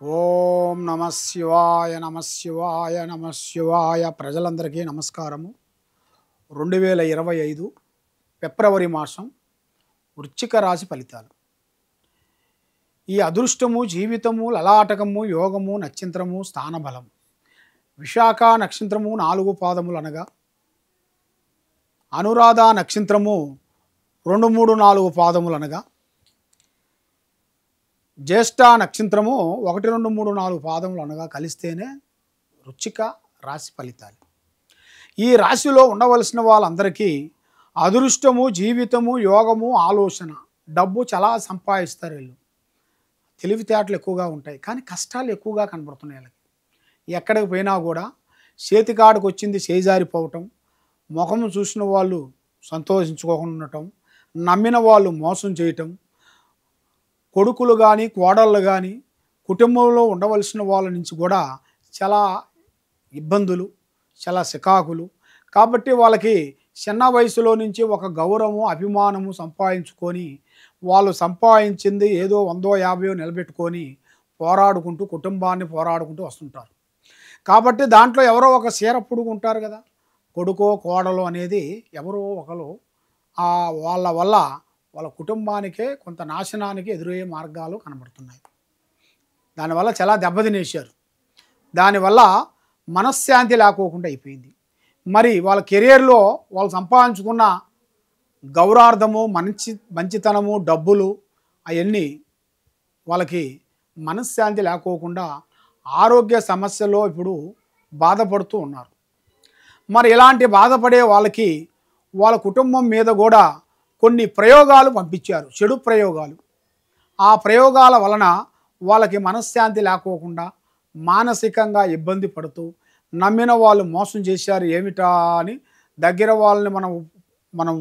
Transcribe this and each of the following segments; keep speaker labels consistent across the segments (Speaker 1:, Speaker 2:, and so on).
Speaker 1: ఓం నమ శివాయ నమ శివాయ నమ శివాయ. ప్రజలందరికీ నమస్కారము. 2025 ఫిబ్రవరి మాసం వృశ్చిక రాశి ఫలితాలు. ఈ అదృష్టము, జీవితము, లలాటకము, యోగము, నక్షత్రము, స్థానబలం. విశాఖ నక్షత్రము 4 పాదములు అనగా, అనురాధ నక్షత్రము 2, 3, 4 పాదములు అనగా, జ్యేష్ఠ నక్షత్రము 1, 2, 3, 4 పాదములు అనగా కలిస్తేనే వృశ్చిక రాశి ఫలితాలు. ఈ రాశిలో ఉండవలసిన వాళ్ళందరికీ అదృష్టము, జీవితము, యోగము, ఆలోచన, డబ్బు చాలా సంపాదిస్తారు. వీళ్ళు తెలివితేటలు ఎక్కువగా ఉంటాయి, కానీ కష్టాలు ఎక్కువగా కనబడుతున్నాయి వీళ్ళకి. ఎక్కడికి పోయినా కూడా చేతికాడికి వచ్చింది చేజారిపోవటం, ముఖము చూసిన వాళ్ళు సంతోషించుకోకుండా ఉండటం, నమ్మిన వాళ్ళు మోసం చేయటం, కొడుకులు కానీ కోడళ్ళు కానీ కుటుంబంలో ఉండవలసిన వాళ్ళ నుంచి కూడా చాలా ఇబ్బందులు, చాలా సికాకులు. కాబట్టి వాళ్ళకి చిన్న వయసులో నుంచి ఒక గౌరవము, అభిమానము సంపాదించుకొని వాళ్ళు సంపాదించింది ఏదో 100, 50 నిలబెట్టుకొని పోరాడుకుంటూ కుటుంబాన్ని పోరాడుకుంటూ వస్తుంటారు. కాబట్టి దాంట్లో ఎవరో ఒక చీర పుడుకుంటారు కదా, కొడుకో కోడలో అనేది ఎవరో ఒకరు వాళ్ళ వల్ల వాళ్ళ కుటుంబానికే కొంత నాశనానికి ఎదురయ్యే మార్గాలు కనబడుతున్నాయి. దానివల్ల చాలా దెబ్బతినేశారు. దానివల్ల మనశ్శాంతి లేకోకుండా అయిపోయింది. మరి వాళ్ళ కెరియర్లో వాళ్ళు సంపాదించుకున్న గౌరవార్థము, మంచితనము, డబ్బులు అవన్నీ వాళ్ళకి మనశ్శాంతి లేకోకుండా ఆరోగ్య సమస్యలో ఇప్పుడు బాధపడుతూ ఉన్నారు. మరి ఇలాంటి బాధపడే వాళ్ళకి వాళ్ళ కుటుంబం మీద కూడా కొన్ని ప్రయోగాలు పంపించారు, చెడు ప్రయోగాలు. ఆ ప్రయోగాల వలన వాళ్ళకి మనశ్శాంతి లేకోకుండా మానసికంగా ఇబ్బంది పడుతూ, నమ్మిన వాళ్ళు మోసం చేశారు ఏమిటా అని దగ్గర వాళ్ళని మనం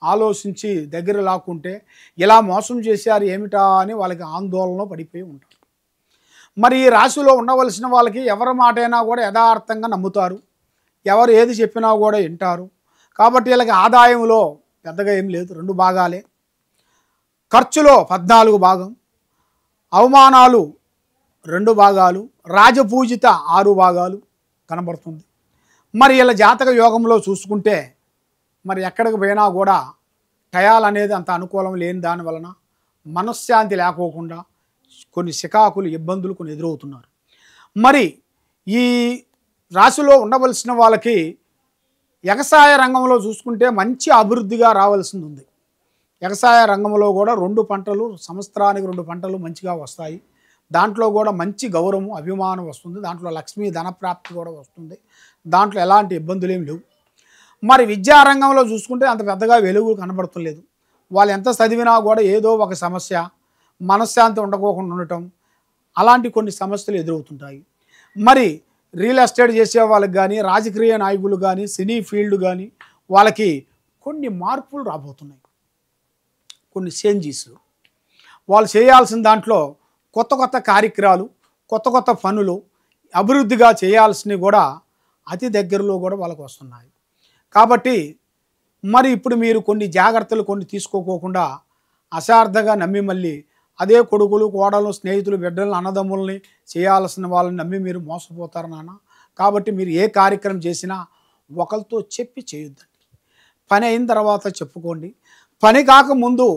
Speaker 1: ఆలోచించి దగ్గర లాక్కుంటే ఇలా మోసం చేశారు ఏమిటా అని వాళ్ళకి ఆందోళనలో పడిపోయి ఉంటారు. మరి ఈ రాశిలో ఉండవలసిన వాళ్ళకి ఎవరి మాటైనా కూడా యథార్థంగా నమ్ముతారు, ఎవరు ఏది చెప్పినా కూడా వింటారు. కాబట్టి వీళ్ళకి ఆదాయంలో పెద్దగా ఏం లేదు, 2 భాగాలే. ఖర్చులో 14 భాగం, అవమానాలు 2 భాగాలు, రాజపూజిత 6 భాగాలు కనబడుతుంది. మరి వీళ్ళ జాతక యోగంలో చూసుకుంటే మరి ఎక్కడికి పోయినా కూడా టయాలు అనేది అంత అనుకూలం లేని దాని వలన మనశ్శాంతి లేకోకుండా కొన్ని సికాకులు, ఇబ్బందులు కొన్ని ఎదురవుతున్నారు. మరి ఈ రాశిలో ఉండవలసిన వాళ్ళకి వ్యవసాయ రంగంలో చూసుకుంటే మంచి అభివృద్ధిగా రావాల్సింది ఉంది. వ్యవసాయ రంగంలో కూడా 2 పంటలు, సంవత్సరానికి 2 పంటలు మంచిగా వస్తాయి. దాంట్లో కూడా మంచి గౌరవం, అభిమానం వస్తుంది. దాంట్లో లక్ష్మీ ధనప్రాప్తి కూడా వస్తుంది. దాంట్లో ఎలాంటి ఇబ్బందులు ఏమి లేవు. మరి విద్యారంగంలో చూసుకుంటే అంత పెద్దగా వెలుగు కనబడతలేదు. వాళ్ళు ఎంత చదివినా కూడా ఏదో ఒక సమస్య, మనశ్శాంతి ఉండకోకుండా ఉండటం, అలాంటి కొన్ని సమస్యలు ఎదురవుతుంటాయి. మరి రియల్ ఎస్టేట్ చేసే వాళ్ళకి కానీ, రాజకీయ నాయకులు కానీ, సినీ ఫీల్డ్ కానీ వాళ్ళకి కొన్ని మార్పులు రాబోతున్నాయి, కొన్ని చేంజెస్. వాళ్ళు చేయాల్సిన దాంట్లో కొత్త కొత్త కార్యక్రమాలు, కొత్త కొత్త పనులు, అభివృద్ధిగా చేయాల్సినవి కూడా అతి దగ్గరలో కూడా వాళ్ళకు వస్తున్నాయి. కాబట్టి మరి ఇప్పుడు మీరు కొన్ని జాగ్రత్తలు కొన్ని తీసుకోకోకుండా అశార్థంగా నమ్మి మళ్ళీ అదే కొడుకులు, కోడలు, స్నేహితులు, బిడ్డలను, అన్నదమ్ముల్ని చేయాల్సిన వాళ్ళని నమ్మి మీరు మోసపోతారు నాన్న. కాబట్టి మీరు ఏ కార్యక్రమం చేసినా ఒకరితో చెప్పి చేయొద్దండి. పని అయిన తర్వాత చెప్పుకోండి. పని కాకముందు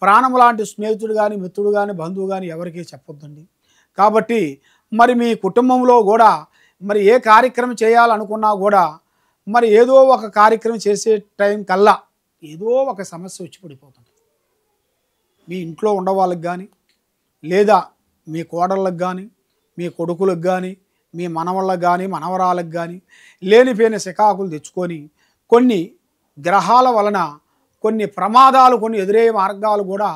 Speaker 1: ప్రాణం లాంటి స్నేహితుడు కానీ, మిత్రుడు కానీ, బంధువు కానీ ఎవరికీ చెప్పొద్దండి. కాబట్టి మరి మీ కుటుంబంలో కూడా మరి ఏ కార్యక్రమం చేయాలనుకున్నా కూడా మరి ఏదో ఒక కార్యక్రమం చేసే టైం కల్లా ఏదో ఒక సమస్య వచ్చి పడిపోతుంది. మీ ఇంట్లో ఉండవాళ్ళకి కానీ, లేదా మీ కోడళ్ళకి కానీ, మీ కొడుకులకు కానీ, మీ మనవళ్ళకి కానీ, మనవరాలకు కానీ లేనిపోయిన సికాకులు తెచ్చుకొని కొన్ని గ్రహాల వలన కొన్ని ప్రమాదాలు, కొన్ని ఎదురయ్యే మార్గాలు కూడా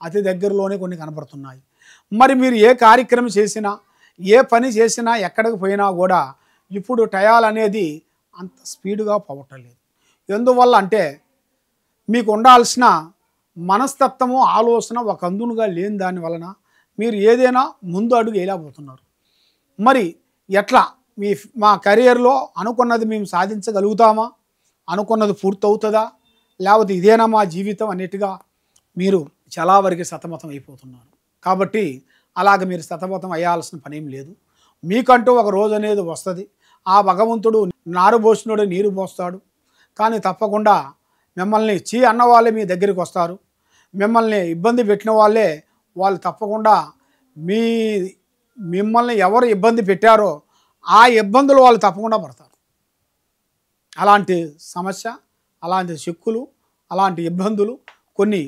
Speaker 1: అతి దగ్గరలోనే కొన్ని కనబడుతున్నాయి. మరి మీరు ఏ కార్యక్రమం చేసినా, ఏ పని చేసినా, ఎక్కడికి పోయినా కూడా ఇప్పుడు టయాలు అనేది అంత స్పీడ్గా పోవట్లేదు. ఎందువల్ల అంటే మీకు ఉండాల్సిన మనస్తత్వము, ఆలోచన ఒక అందునుగా లేని దాని వలన మీరు ఏదైనా ముందు అడుగు వేయలేకపోతున్నారు. మరి ఎట్లా మా కెరియర్లో అనుకున్నది మేము సాధించగలుగుతామా, అనుకున్నది పూర్తవుతుందా, లేకపోతే ఇదేనా మా జీవితం అన్నట్టుగా మీరు చాలా వరకు సతమతం అయిపోతున్నారు. కాబట్టి అలాగ మీరు సతమతం అయ్యాల్సిన పనేం లేదు. మీకంటూ ఒక రోజు అనేది వస్తుంది. ఆ భగవంతుడు నారు పోసినోడు నీరు పోస్తాడు. కానీ తప్పకుండా మిమ్మల్ని చీ అన్న వాళ్ళే మీ దగ్గరికి వస్తారు. మిమ్మల్ని ఇబ్బంది పెట్టిన వాళ్ళే వాళ్ళు తప్పకుండా మీ మిమ్మల్ని ఎవరు ఇబ్బంది పెట్టారో ఆ ఇబ్బందులు వాళ్ళు తప్పకుండా పడతారు. అలాంటి సమస్య, అలాంటి చిక్కులు, అలాంటి ఇబ్బందులు, కొన్ని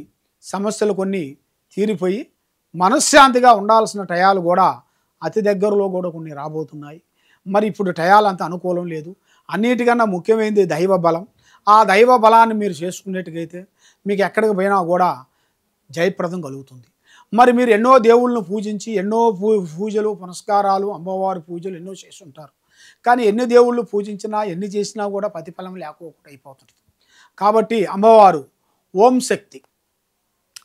Speaker 1: సమస్యలు కొన్ని తీరిపోయి మనశ్శాంతిగా ఉండాల్సిన టయాలు కూడా అతి దగ్గరలో కూడా కొన్ని రాబోతున్నాయి. మరి ఇప్పుడు టయాలు అంత అనుకూలం లేదు. అన్నిటికన్నా ముఖ్యమైనది దైవ బలం. ఆ దైవ బలాన్ని మీరు చేసుకునేట్టుగైతే మీకు ఎక్కడికి పోయినా కూడా జయప్రదం కలుగుతుంది. మరి మీరు ఎన్నో దేవుళ్ళను పూజించి ఎన్నో పూజలు పునస్కారాలు అమ్మవారి పూజలు ఎన్నో చేసి ఉంటారు. కానీ ఎన్ని దేవుళ్ళు పూజించినా ఎన్ని చేసినా కూడా ప్రతిఫలం లేకపోకుండా అయిపోతుంది. కాబట్టి అమ్మవారు ఓం శక్తి,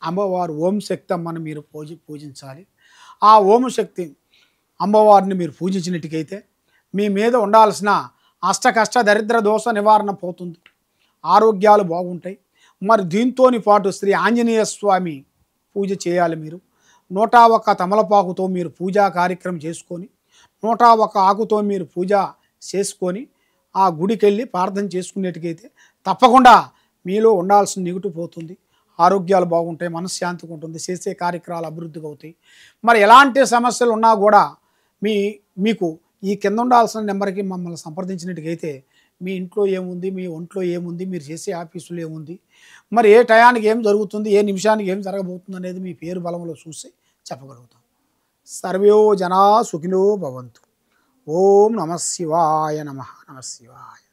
Speaker 1: అమ్మవారు ఓం శక్తి అమ్మని మీరు పూజించాలి. ఆ ఓం శక్తి అమ్మవారిని మీరు పూజించినట్టుకైతే మీ మీద ఉండాల్సిన అష్ట కష్ట దరిద్ర దోష నివారణ పోతుంది. ఆరోగ్యాలు బాగుంటాయి. మరి దీంతోని పాటు శ్రీ ఆంజనేయ స్వామి పూజ చేయాలి. మీరు 101 తమలపాకుతో మీరు పూజా కార్యక్రమం చేసుకొని 101 ఆకుతో మీరు పూజ చేసుకొని ఆ గుడికి వెళ్ళి ప్రార్థన చేసుకునేట్టుకైతే తప్పకుండా మీలో ఉండాల్సిన నెగటివ్ పోతుంది. ఆరోగ్యాలు బాగుంటాయి, మనశ్శాంతిగా ఉంటుంది, చేసే కార్యక్రమాలు అభివృద్ధిగా అవుతాయి. మరి ఎలాంటి సమస్యలు ఉన్నా కూడా మీకు ఈ కింద ఉండాల్సిన నెంబర్కి మమ్మల్ని సంప్రదించినట్టుకైతే మీ ఇంట్లో ఏముంది, మీ ఒంట్లో ఏముంది, మీరు చేసే ఆఫీసులో ఏముంది, మరి ఏ టయానికి ఏం జరుగుతుంది, ఏ నిమిషానికి ఏం జరగబోతుంది అనేది మీ పేరు బలంలో చూసి చెప్పగలుగుతాం. సర్వే జనా సుఖినో భవంతు. ఓం నమః శివాయ నమః. నమః శివాయ.